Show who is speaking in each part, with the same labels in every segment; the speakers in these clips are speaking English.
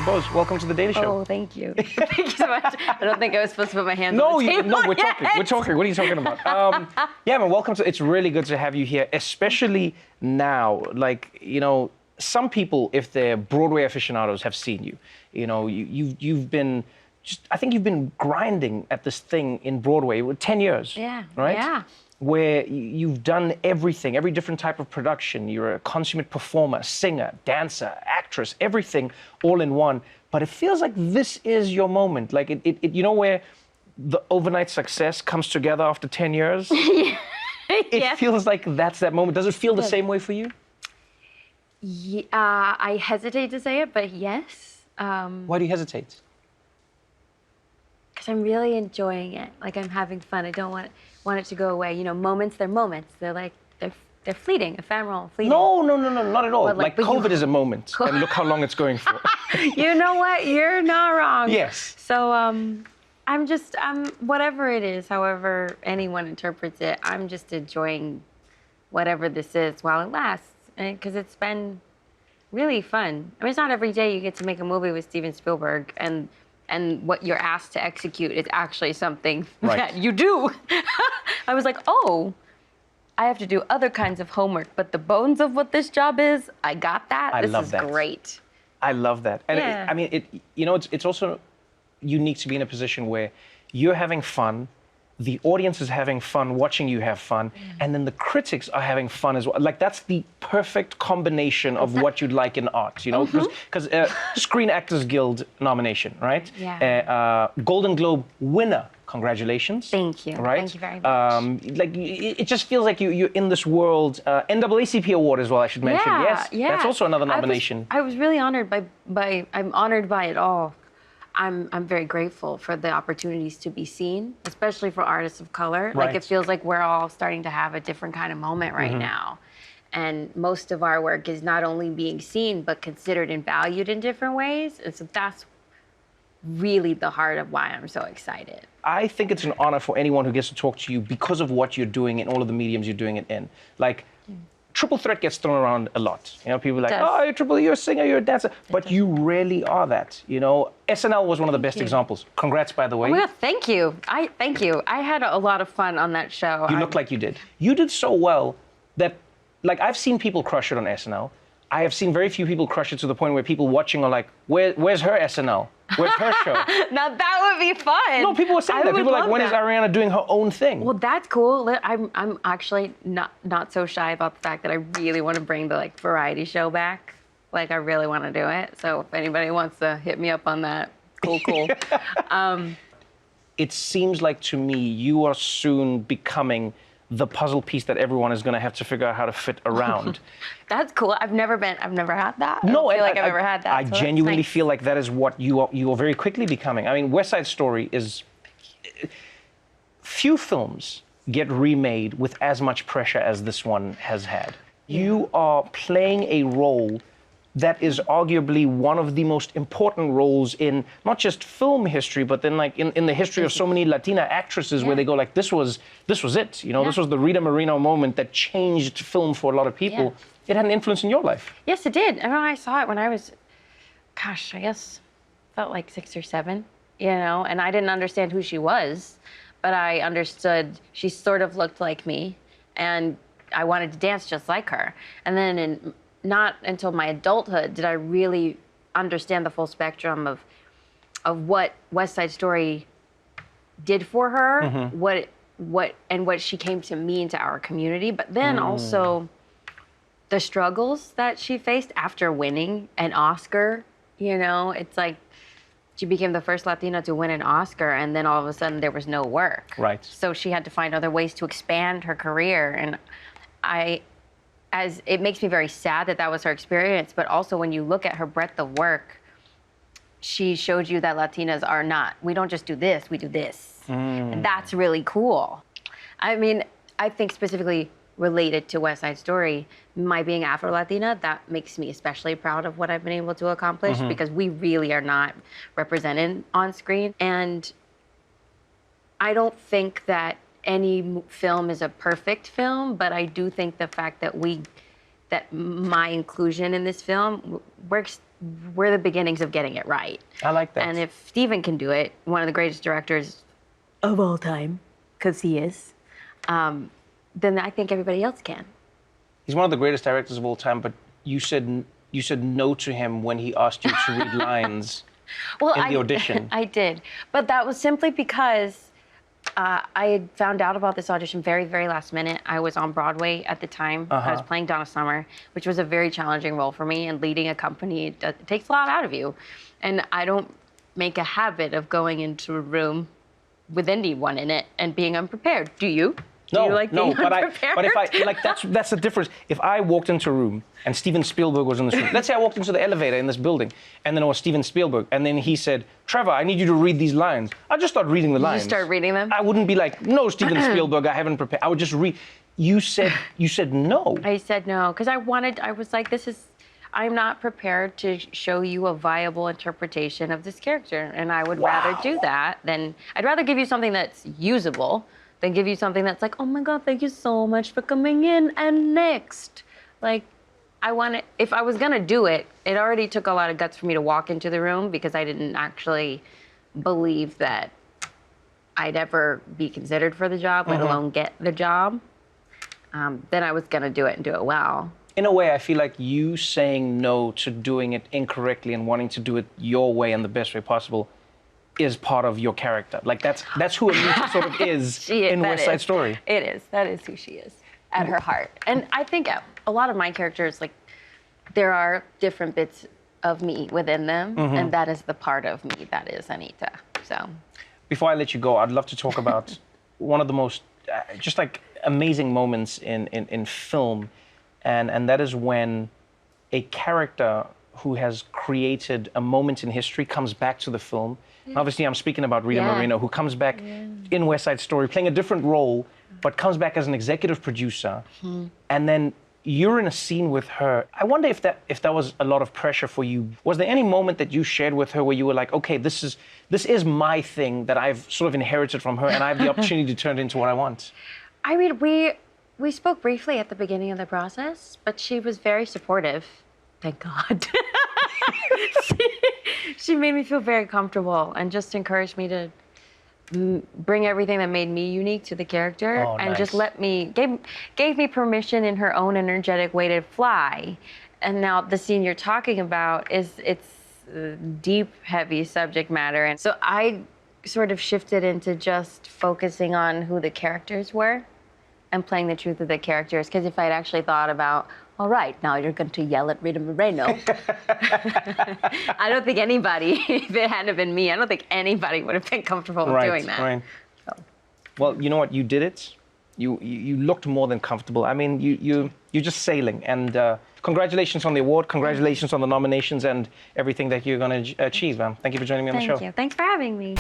Speaker 1: DeBose. Welcome to The Daily Show.
Speaker 2: Oh, thank you. Thank you so much. I don't think I was supposed to put my hands on the table.
Speaker 1: No, we're
Speaker 2: yet.
Speaker 1: talking. We're talking. What are you talking about? Yeah, man, welcome to. It's really good to have you here, especially now. Like, you know, some people, if they're Broadway aficionados, have seen you. You know, you've been. I think you've been grinding at this thing in Broadway for 10 years.
Speaker 2: Yeah.
Speaker 1: Right?
Speaker 2: Yeah.
Speaker 1: Where you've done everything, every different type of production. You're a consummate performer, singer, dancer, actress, everything all in one. But it feels like this is your moment. Like, you know, where the overnight success comes together after 10 years? It feels like that's that moment. Does it feel the same way for you?
Speaker 2: Yeah, I hesitate to say it, but yes.
Speaker 1: Why do you hesitate?
Speaker 2: Because I'm really enjoying it. Like, I'm having fun. I don't want it to go away. You know, moments, they're moments. They're like, they're fleeting, ephemeral, fleeting.
Speaker 1: No, not at all.
Speaker 2: But
Speaker 1: like COVID is a moment, and look how long it's going for.
Speaker 2: You know what? You're not wrong.
Speaker 1: Yes.
Speaker 2: So, I'm whatever it is, however anyone interprets it, I'm just enjoying whatever this is while it lasts. Because it's been really fun. I mean, it's not every day you get to make a movie with Steven Spielberg and what you're asked to execute is actually something that you do. I was like, oh, I have to do other kinds of homework, but the bones of what this job is, I got that.
Speaker 1: I love that.
Speaker 2: This is great.
Speaker 1: I love that. And
Speaker 2: Yeah.
Speaker 1: I mean, you know, it's also unique to be in a position where you're having fun, the audience is having fun watching you have fun, and then the critics are having fun as well. Like, that's the perfect combination of what you'd like in art, you know? Because Screen Actors Guild nomination, right?
Speaker 2: Yeah.
Speaker 1: Golden Globe winner, congratulations.
Speaker 2: Thank you.
Speaker 1: Right?
Speaker 2: Thank you very much.
Speaker 1: Like, it just feels like you're in this world. NAACP award as well, I should mention. Yes, that's also another nomination.
Speaker 2: I was really honored I'm honored by it all. I'm very grateful for the opportunities to be seen, especially for artists of color.
Speaker 1: Right.
Speaker 2: Like, it feels like we're all starting to have a different kind of moment right now. And most of our work is not only being seen, but considered and valued in different ways. And so that's really the heart of why I'm so excited.
Speaker 1: I think it's an honor for anyone who gets to talk to you because of what you're doing in all of the mediums you're doing it in. Like, triple threat gets thrown around a lot. You know, people are like, oh, you're a singer, you're a dancer. But you really are that, you know? SNL was one of the best examples. Congrats, by the way.
Speaker 2: Oh my God, thank you. Thank you. I had a lot of fun on that show.
Speaker 1: You look like you did. You did so well that, like, I've seen people crush it on SNL. I have seen very few people crush it to the point where people watching are like, where's her SNL? Where's her show?
Speaker 2: Now that would be fun.
Speaker 1: No, people were saying that. People were like, when is Ariana doing her own thing?
Speaker 2: Well, that's cool. I'm actually not so shy about the fact that I really want to bring the, like, variety show back. Like, I really want to do it. So if anybody wants to hit me up on that, cool.
Speaker 1: It seems like to me you are soon becoming the puzzle piece that everyone is going to have to figure out how to fit around.
Speaker 2: That's cool. I've never had that.
Speaker 1: No,
Speaker 2: I don't feel like I've ever had that.
Speaker 1: I genuinely feel like that is what you are very quickly becoming. I mean, West Side Story is... Few films get remade with as much pressure as this one has had. Yeah. You are playing a role that is arguably one of the most important roles in not just film history, but then, like, in the history of so many Latina actresses, where they go like, this was it, you know, this was the Rita Moreno moment that changed film for a lot of people. It had an influence in your life.
Speaker 2: Yes, it did. I mean, I saw it when I was, gosh, I guess felt like 6 or 7, you know, and I didn't understand who she was, but I understood she sort of looked like me, and I wanted to dance just like her. And then not until my adulthood did I really understand the full spectrum of what West Side Story did for her, what she came to mean to our community, but then also the struggles that she faced after winning an Oscar. You know, it's like she became the first Latina to win an Oscar, and then all of a sudden there was no work.
Speaker 1: Right.
Speaker 2: So she had to find other ways to expand her career, and it makes me very sad that was her experience, but also when you look at her breadth of work, she showed you that Latinas are not, we don't just do this, we do this. And that's really cool. I mean, I think specifically related to West Side Story, my being Afro-Latina, that makes me especially proud of what I've been able to accomplish, because we really are not represented on screen. And I don't think that any film is a perfect film, but I do think the fact that my inclusion in this film, we're we're the beginnings of getting it right.
Speaker 1: I like that.
Speaker 2: And if Steven can do it, one of the greatest directors of all time, because he is, then I think everybody else can.
Speaker 1: He's one of the greatest directors of all time, but you said no to him when he asked you to read lines in the audition.
Speaker 2: I did, but that was simply because I had found out about this audition very, very last minute. I was on Broadway at the time. I was playing Donna Summer, which was a very challenging role for me, and leading a company, it takes a lot out of you. And I don't make a habit of going into a room with anyone in it and being unprepared. Do you? Do you like being unprepared?
Speaker 1: But if I, like, that's the difference. If I walked into a room and Steven Spielberg was in this room, let's say I walked into the elevator in this building and then it was Steven Spielberg, and then he said, Trevor, I need you to read these lines. I'd just start reading the lines.
Speaker 2: You start reading them?
Speaker 1: I wouldn't be like, no, Steven Spielberg, I haven't prepared. I would just read. You said no.
Speaker 2: I said no, because I was like, I'm not prepared to show you a viable interpretation of this character. And I would rather do that I'd rather give you something that's usable than give you something that's like, oh my God, thank you so much for coming in, and next. Like, if I was gonna do it, it already took a lot of guts for me to walk into the room because I didn't actually believe that I'd ever be considered for the job, let alone get the job. Then I was gonna do it and do it well.
Speaker 1: In a way, I feel like you saying no to doing it incorrectly and wanting to do it your way and the best way possible is part of your character. Like, that's who Anita sort of is in West Side Story.
Speaker 2: It is. That is who she is at her heart. And I think a lot of my characters, like, there are different bits of me within them, and that is the part of me that is Anita. So,
Speaker 1: before I let you go, I'd love to talk about one of the most just like amazing moments in film, and that is when a character who has created a moment in history comes back to the film. Obviously, I'm speaking about Rita Moreno, who comes back in West Side Story, playing a different role, but comes back as an executive producer. And then you're in a scene with her. I wonder if that was a lot of pressure for you. Was there any moment that you shared with her where you were like, okay, this is my thing that I've sort of inherited from her, and I have the opportunity to turn it into what I want?
Speaker 2: I mean, we spoke briefly at the beginning of the process, but she was very supportive. Thank God. She made me feel very comfortable and just encouraged me to bring everything that made me unique to the character, and just gave me permission in her own energetic way to fly. And now the scene you're talking about it's deep, heavy subject matter, and so I sort of shifted into just focusing on who the characters were and playing the truth of the characters. Because if I'd actually thought about, all right, now you're going to yell at Rita Moreno. I don't think anybody, if it hadn't been me, I don't think anybody would have been comfortable with doing that. Right. So.
Speaker 1: Well, you know what? You did it. You looked more than comfortable. I mean, you're just sailing. And congratulations on the award. Congratulations on the nominations and everything that you're going to achieve. Thank you for joining me on the show.
Speaker 2: Thank you. Thanks for having me.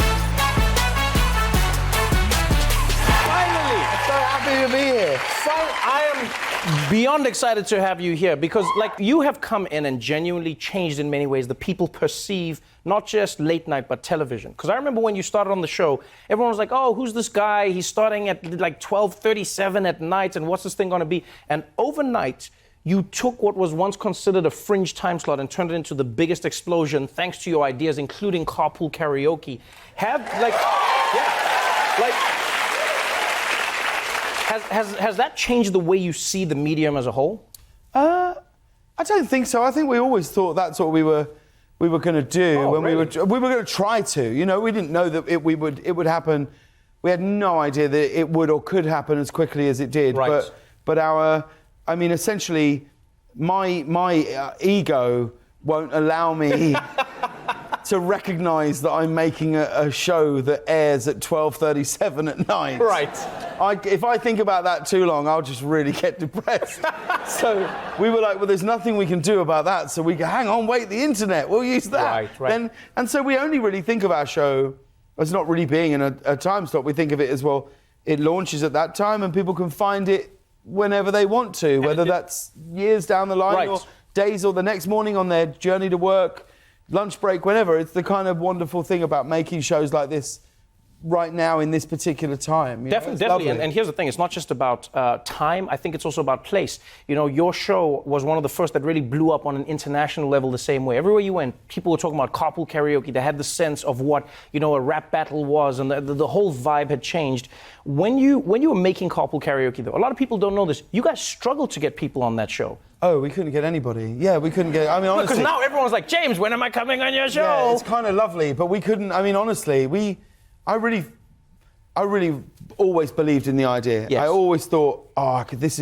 Speaker 3: So happy to be here.
Speaker 1: So I am beyond excited to have you here because, like, you have come in and genuinely changed in many ways the people perceive not just late night but television. Because I remember when you started on the show, everyone was like, "Oh, who's this guy? He's starting at like 12:37 at night, and what's this thing going to be?" And overnight, you took what was once considered a fringe time slot and turned it into the biggest explosion thanks to your ideas, including carpool karaoke. Has that changed the way you see the medium as a whole?
Speaker 3: I don't think so. I think we always thought that's what we were going to do we were going to try to. You know, we didn't know that it would happen. We had no idea that it would or could happen as quickly as it did.
Speaker 1: Right.
Speaker 3: But essentially, my ego won't allow me to recognise that I'm making a show that airs at 12:37 at night.
Speaker 1: Right.
Speaker 3: If I think about that too long, I'll just really get depressed. So we were like, well, there's nothing we can do about that. So we go, hang on, wait, the internet, we'll use that.
Speaker 1: Right.
Speaker 3: And so we only really think of our show as not really being in a time slot. We think of it as, well, it launches at that time and people can find it whenever they want to, whether that's years down the line or days or the next morning on their journey to work, lunch break, whenever. It's the kind of wonderful thing about making shows like this right now in this particular time.
Speaker 1: Definitely. And here's the thing, it's not just about time, I think it's also about place. You know, your show was one of the first that really blew up on an international level the same way. Everywhere you went, people were talking about carpool karaoke. They had the sense of what, you know, a rap battle was, and the whole vibe had changed. When you were making carpool karaoke, though, a lot of people don't know this, you guys struggled to get people on that show.
Speaker 3: Oh, we couldn't get anybody. Yeah, we couldn't get... I mean, honestly...
Speaker 1: Because now everyone's like, James, when am I coming on your show?
Speaker 3: Yeah, it's kind of lovely, but we couldn't... I mean, honestly, I really always believed in the idea.
Speaker 1: Yes.
Speaker 3: I always thought, I think this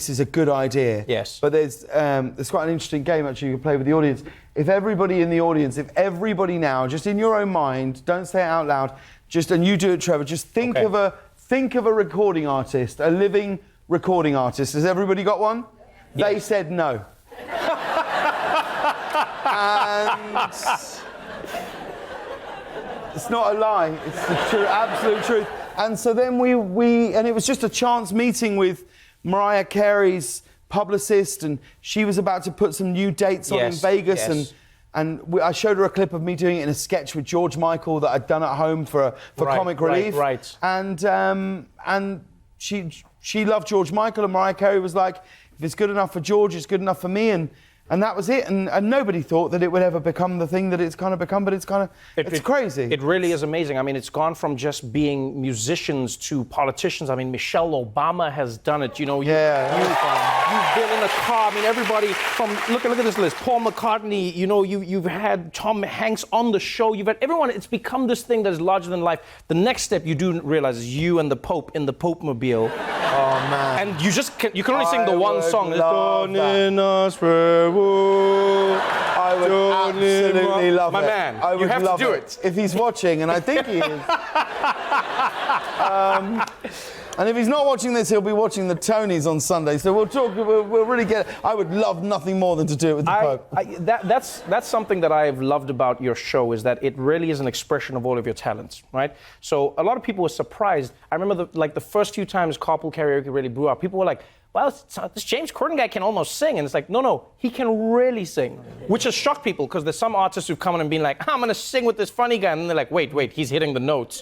Speaker 3: is a good idea.
Speaker 1: Yes.
Speaker 3: But there's quite an interesting game, actually, you can play with the audience. If everybody now, just in your own mind, don't say it out loud, and you do it, Trevor, just think of a recording artist, a living recording artist. Has everybody got one? Yes. They said no. And it's not a lie, it's the true, absolute truth. And so then and it was just a chance meeting with Mariah Carey's publicist, and she was about to put some new dates on in Vegas, and I showed her a clip of me doing it in a sketch with George Michael that I'd done at home for comic relief.
Speaker 1: Right.
Speaker 3: And she loved George Michael, and Mariah Carey was like, if it's good enough for George, it's good enough for me, and that was it. And nobody thought that it would ever become the thing that it's kind of become, but it's crazy.
Speaker 1: It really is amazing. I mean, it's gone from just being musicians to politicians. I mean, Michelle Obama has done it. You know, you've been in a car. I mean, everybody from look at this list. Paul McCartney. You know, you've had Tom Hanks on the show. You've had everyone. It's become this thing that is larger than life. The next step you do realize is you and the Pope in the Pope Mobile.
Speaker 3: Oh man!
Speaker 1: And you can only sing the one song.
Speaker 3: I would absolutely love it.
Speaker 1: My man,
Speaker 3: I would
Speaker 1: you have
Speaker 3: love
Speaker 1: to do it.
Speaker 3: If he's watching, and I think he is. And if he's not watching this, he'll be watching the Tonys on Sunday. So we'll talk. We'll really get it. I would love nothing more than to do it with the Pope.
Speaker 1: That's something that I've loved about your show, is that it really is an expression of all of your talents, right? So a lot of people were surprised. I remember the first few times carpool karaoke really blew up. People were like, well, this James Corden guy can almost sing. And it's like, no, he can really sing. Which has shocked people, because there's some artists who've come in and been like, I'm going to sing with this funny guy. And they're like, wait, he's hitting the notes.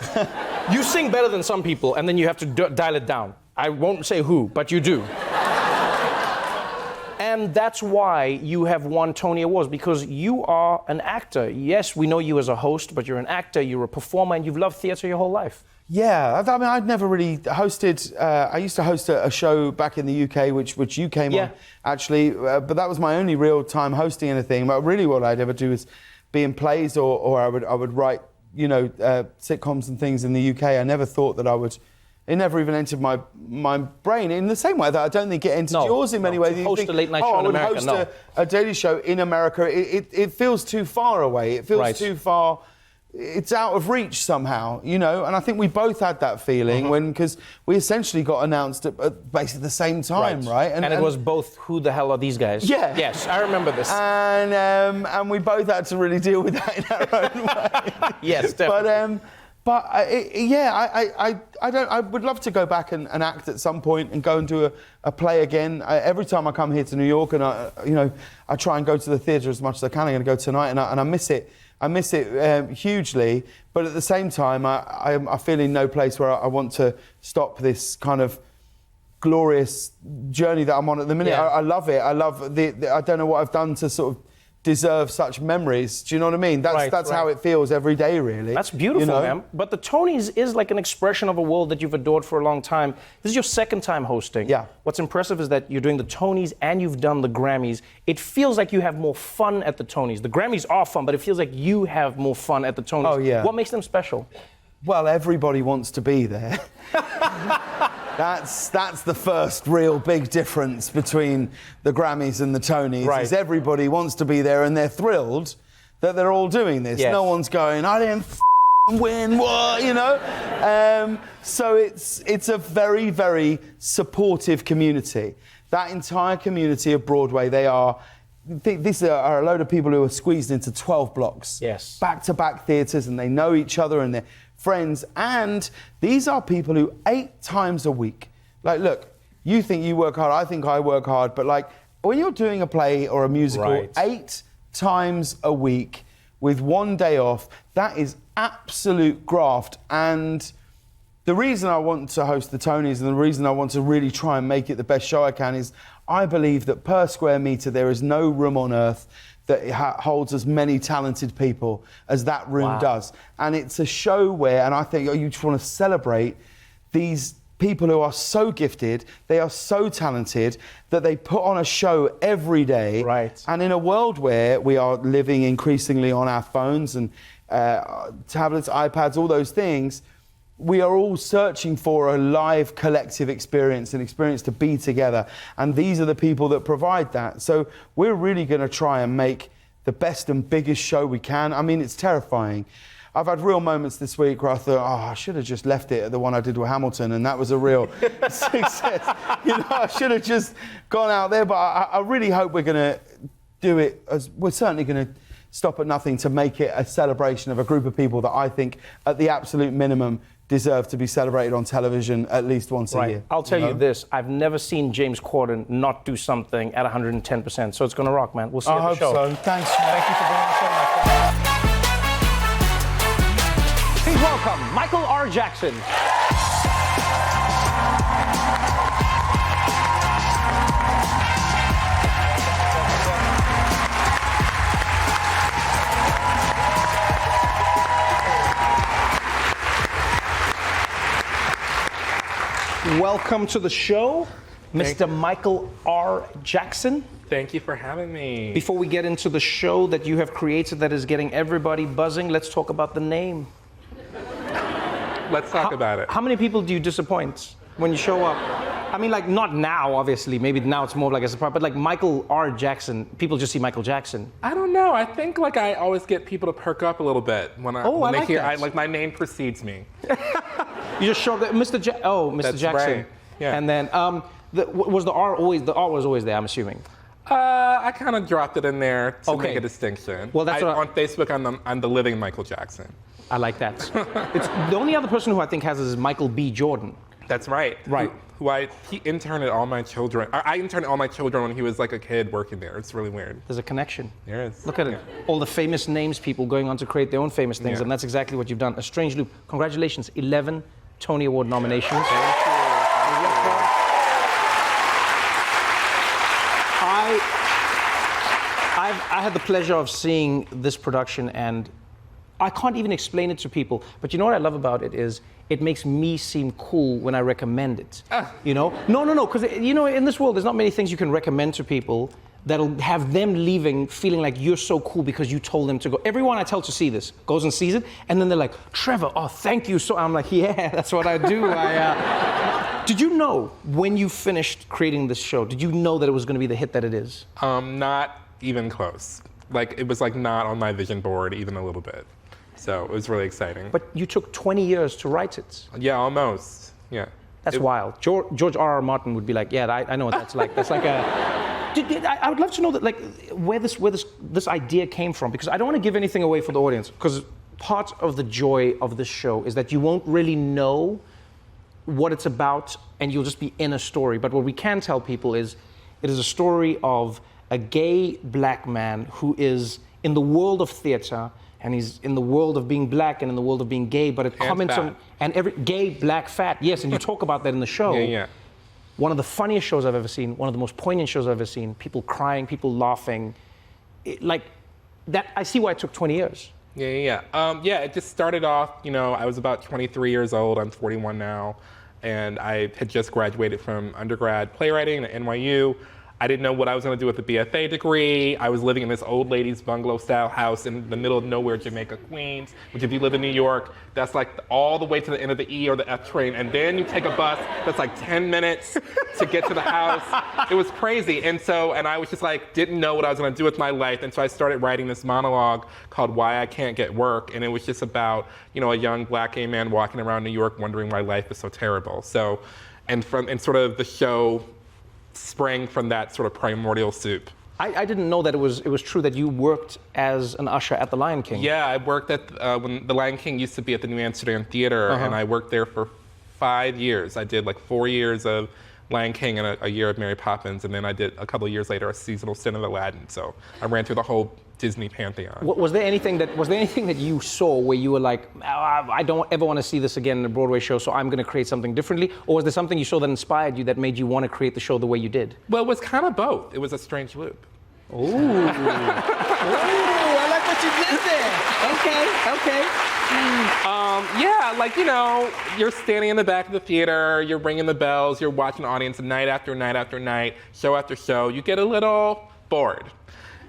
Speaker 1: You sing better than some people, and then you have to dial it down. I won't say who, but you do. And that's why you have won Tony Awards, because you are an actor. Yes, we know you as a host, but you're an actor, you're a performer, and you've loved theatre your whole life.
Speaker 3: Yeah, I mean, I'd never really hosted. I used to host a show back in the UK, which you came on, actually. But that was my only real time hosting anything. But really, what I'd ever do is be in plays, or I would write, sitcoms and things in the UK. I never thought that I would. It never even entered my brain in the same way that I don't think it entered yours in many ways.
Speaker 1: To host a late night show in America,
Speaker 3: I would host a daily show in America. It feels too far away. It feels too far. It's out of reach somehow, and I think we both had that feeling because we essentially got announced at basically the same time, right?
Speaker 1: And it was both, who the hell are these guys?
Speaker 3: Yeah.
Speaker 1: Yes, I remember this.
Speaker 3: And we both had to really deal with that in our own way.
Speaker 1: Yes, definitely.
Speaker 3: I would love to go back and act at some point and go and do a play again. Every time I come here to New York, and I try and go to the theatre as much as I can. I'm going to go tonight, and I miss it. I miss it hugely, but at the same time, I feel in no place where I want to stop this kind of glorious journey that I'm on at the minute.
Speaker 1: Yeah.
Speaker 3: I love it. I love I don't know what I've done to sort of deserve such memories. Do you know what I mean? That's how it feels every day, really.
Speaker 1: That's beautiful, man. But the Tonys is like an expression of a world that you've adored for a long time. This is your second time hosting.
Speaker 3: Yeah.
Speaker 1: What's impressive is that you're doing the Tonys and you've done the Grammys. It feels like you have more fun at the Tonys. The Grammys are fun, but it feels like you have more fun at the Tonys.
Speaker 3: Oh, yeah.
Speaker 1: What makes them special?
Speaker 3: Well, everybody wants to be there. That's the first real big difference between the Grammys and the Tonys.
Speaker 1: Right.
Speaker 3: Is everybody wants to be there and they're thrilled that they're all doing this.
Speaker 1: Yes.
Speaker 3: No one's going, I didn't win, what, So it's a very, very supportive community. That entire community of Broadway, these are a load of people who are squeezed into 12 blocks.
Speaker 1: Yes.
Speaker 3: Back-to-back theatres, and they know each other and they're friends. And these are people who 8 times a week, like, look, you think you work hard, I think I work hard, but like when you're doing a play or a musical, 8 times a week, with 1 day off. That is absolute graft. And the reason I want to host the Tonys and the reason I want to really try and make it the best show I can is I believe that per square metre there is no room on earth that holds as many talented people as that room does. And it's a show where, and I think you just want to celebrate these people who are so gifted, they are so talented, that they put on a show every day.
Speaker 1: Right.
Speaker 3: And in a world where we are living increasingly on our phones and tablets, iPads, all those things, we are all searching for a live collective experience, an experience to be together. And these are the people that provide that. So we're really going to try and make the best and biggest show we can. I mean, it's terrifying. I've had real moments this week where I thought, I should have just left it at the one I did with Hamilton, and that was a real success. I should have just gone out there, but I really hope we're going to do it. We're certainly going to stop at nothing to make it a celebration of a group of people that I think, at the absolute minimum, deserve to be celebrated on television at least once a year.
Speaker 1: I'll tell you this, I've never seen James Corden not do something at 110%, so it's going to rock, man. We'll see you at the show.
Speaker 3: I hope so. Thanks.
Speaker 1: Thank you for being on the show, my friend. Please welcome Michael R. Jackson. Welcome to the show, Mr. Michael R. Jackson.
Speaker 4: Thank you for having me.
Speaker 1: Before we get into the show that you have created that is getting everybody buzzing, let's talk about the name.
Speaker 4: Let's talk about it.
Speaker 1: How many people do you disappoint when you show up? I mean, like, not now, obviously. Maybe now it's more like a surprise, but like Michael R. Jackson, people just see Michael Jackson.
Speaker 4: I don't know. I think like I always get people to perk up a little bit when they hear like my name precedes me.
Speaker 1: You just show up there, Mr. Mr.
Speaker 4: That's
Speaker 1: Jackson.
Speaker 4: right. Yeah.
Speaker 1: And then was the R always? The R was always there, I'm assuming.
Speaker 4: I kind of dropped it in there to
Speaker 1: Okay.
Speaker 4: make a distinction.
Speaker 1: Well, that's
Speaker 4: on Facebook. I'm the living Michael Jackson.
Speaker 1: I like that. It's the only other person who I think has this is Michael B. Jordan.
Speaker 4: That's right.
Speaker 1: Right.
Speaker 4: He interned at all my children. I interned at all my children when he was like a kid working there. It's really weird.
Speaker 1: There's a connection.
Speaker 4: There is.
Speaker 1: Look at it. All the famous names, people going on to create their own famous things,
Speaker 4: Yeah.
Speaker 1: and that's exactly what you've done. A Strange Loop. Congratulations, 11 Tony Award nominations.
Speaker 4: Thank you.
Speaker 1: I had the pleasure of seeing this production, and I can't even explain it to people. But you know what I love about it is it makes me seem cool when I recommend it. You know? No, because in this world, there's not many things you can recommend to people that'll have them leaving feeling like you're so cool because you told them to go. Everyone I tell to see this goes and sees it, and then they're like, Trevor, oh, thank you. So I'm like, yeah, that's what I do. Did you know when you finished creating this show, did you know that it was going to be the hit that it is?
Speaker 4: Not even close. Like it was like not on my vision board even a little bit. So it was really exciting.
Speaker 1: But you took 20 years to write it.
Speaker 4: Yeah, almost. Yeah.
Speaker 1: That's wild. George R.R. Martin would be like, yeah, I know what that's like. That's like a. I would love to know that, like, where this idea came from, because I don't want to give anything away for the audience. Because part of the joy of this show is that you won't really know what it's about, and you'll just be in a story. But what we can tell people is, it is a story of a gay black man who is in the world of theater. And he's in the world of being black and in the world of being gay, but it comments on every gay, black, fat. Yes, and you talk about that in the show.
Speaker 4: Yeah.
Speaker 1: One of the funniest shows I've ever seen, one of the most poignant shows I've ever seen. People crying, people laughing, like that. I see why it took 20 years.
Speaker 4: Yeah. It just started off. I was about 23 years old. I'm 41 now, and I had just graduated from undergrad playwriting at NYU. I didn't know what I was going to do with a BFA degree. I was living in this old lady's bungalow-style house in the middle of nowhere, Jamaica, Queens, which if you live in New York, that's like all the way to the end of the E or the F train, and then you take a bus that's like 10 minutes to get to the house. It was crazy, and I was just like, didn't know what I was going to do with my life, and so I started writing this monologue called Why I Can't Get Work, and it was just about, a young black gay man walking around New York wondering why life is so terrible. So, and sort of the show sprang from that sort of primordial soup.
Speaker 1: I didn't know that it was true that you worked as an usher at the Lion King.
Speaker 4: Yeah, I worked at when the Lion King used to be at the New Amsterdam Theater, and I worked there for 5 years. I did like 4 years of Lion King and a year of Mary Poppins, and then I did a couple of years later a seasonal stint of Aladdin. So I ran through the whole Disney pantheon.
Speaker 1: Was there anything that you saw where you were like, I don't ever want to see this again in a Broadway show, so I'm going to create something differently? Or was there something you saw that inspired you that made you want to create the show the way you did?
Speaker 4: Well, it was kind of both. It was a strange loop.
Speaker 1: Ooh. Ooh, I like what you did there. Okay.
Speaker 4: Yeah, like, you know, you're standing in the back of the theater, you're ringing the bells, you're watching the audience night after night after night, show after show. You get a little bored.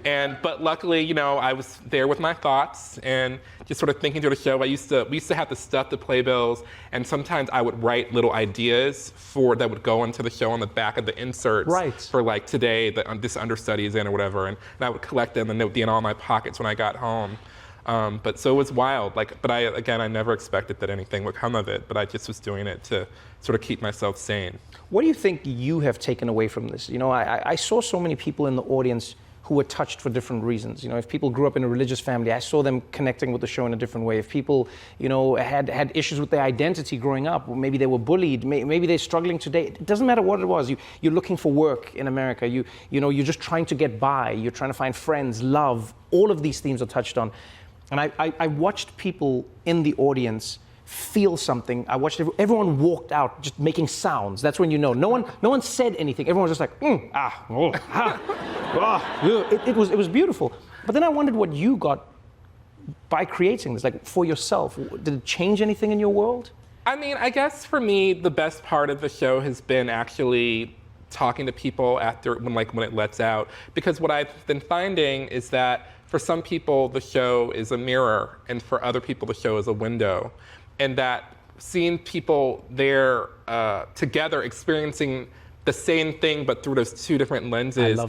Speaker 4: But luckily, you know, I was there with my thoughts and just sort of thinking through the show. We used to have to stuff the playbills, and sometimes I would write little ideas that would go into the show on the back of the inserts.
Speaker 1: Right.
Speaker 4: For like today, this understudy is in or whatever, and I would collect them and they would be in all my pockets when I got home. But so it was wild. But I never expected that anything would come of it. But I just was doing it to sort of keep myself sane.
Speaker 1: What do you think you have taken away from this? You know, I saw so many people in the audience who were touched for different reasons. You know, if people grew up in a religious family, I saw them connecting with the show in a different way. If people, you know, had issues with their identity growing up, or maybe they were bullied, maybe they're struggling today. It doesn't matter what it was. You're looking for work in America. You know, you're just trying to get by. You're trying to find friends, love. All of these themes are touched on. And I watched people in the audience feel something. I watched everyone walked out just making sounds. That's when you know. No one said anything. Everyone was just like, It was beautiful. But then I wondered what you got by creating this, like for yourself. Did it change anything in your world?
Speaker 4: I mean, I guess for me, the best part of the show has been actually talking to people after when it lets out. Because what I've been finding is that for some people, the show is a mirror, and for other people, the show is a window. And that seeing people there together experiencing the same thing but through those two different lenses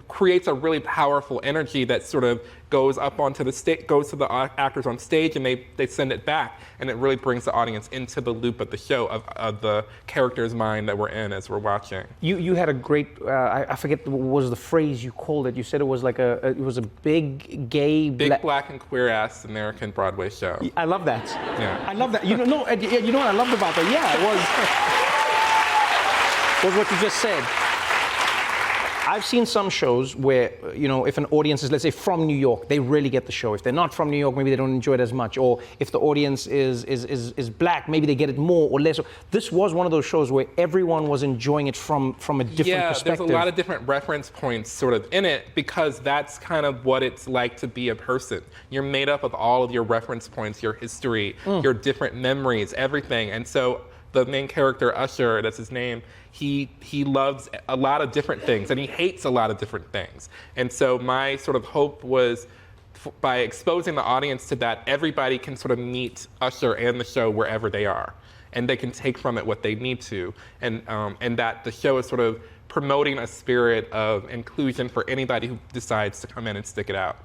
Speaker 4: creates a really powerful energy that sort of goes up onto the stage, goes to the actors on stage, and they send it back, and it really brings the audience into the loop of the show, of the character's mind that we're in as we're watching. You had a great I forget what was the phrase you called it. You said it was like it was a big gay black and queer ass American Broadway show.
Speaker 1: I love that.
Speaker 4: Yeah.
Speaker 1: I love that. You know what I loved about that? Yeah, it was what you just said. I've seen some shows where, you know, if an audience is, let's say, from New York, they really get the show. If they're not from New York, maybe they don't enjoy it as much. Or if the audience is black, maybe they get it more or less. This was one of those shows where everyone was enjoying it from a different perspective.
Speaker 4: Yeah, there's a lot of different reference points sort of in it, because that's kind of what it's like to be a person. You're made up of all of your reference points, your history, your different memories, everything. And so the main character, Usher, that's his name, he loves a lot of different things, and he hates a lot of different things. And so my sort of hope was, by exposing the audience to that, everybody can sort of meet Usher and the show wherever they are, and they can take from it what they need to, and that the show is sort of promoting a spirit of inclusion for anybody who decides to come in and stick it out.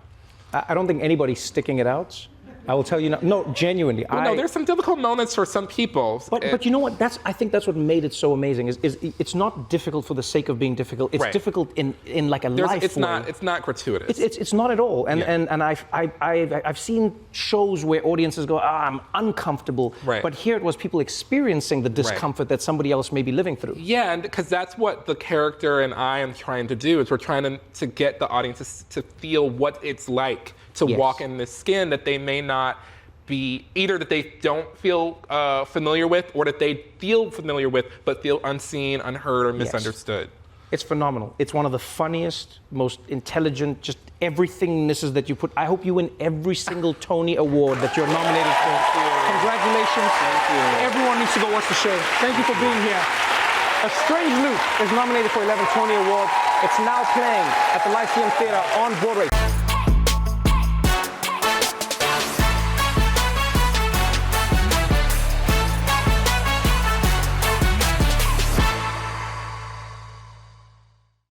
Speaker 1: I don't think anybody's sticking it out. I will tell you now. No, genuinely.
Speaker 4: Well, no, there's some difficult moments for some people.
Speaker 1: But you know what? I think that's what made it so amazing. Is it's not difficult for the sake of being difficult. It's difficult in like a life way.
Speaker 4: It's not gratuitous.
Speaker 1: It's not at all. And I've seen shows where audiences go, I'm uncomfortable.
Speaker 4: Right.
Speaker 1: But here it was people experiencing the discomfort that somebody else may be living through.
Speaker 4: Yeah, and because that's what the character and I am trying to do. Is we're trying to get the audience to feel what it's like to walk in this skin that they may not be, either that they don't feel familiar with, or that they feel familiar with but feel unseen, unheard, or misunderstood.
Speaker 1: It's phenomenal. It's one of the funniest, most intelligent, just everythingnesses that you put. I hope you win every single Tony Award that you're nominated for. Congratulations.
Speaker 3: Thank you.
Speaker 1: Everyone needs to go watch the show. Thank you for being here. A Strange Loop is nominated for 11 Tony Awards. It's now playing at the Lyceum Theatre on Broadway.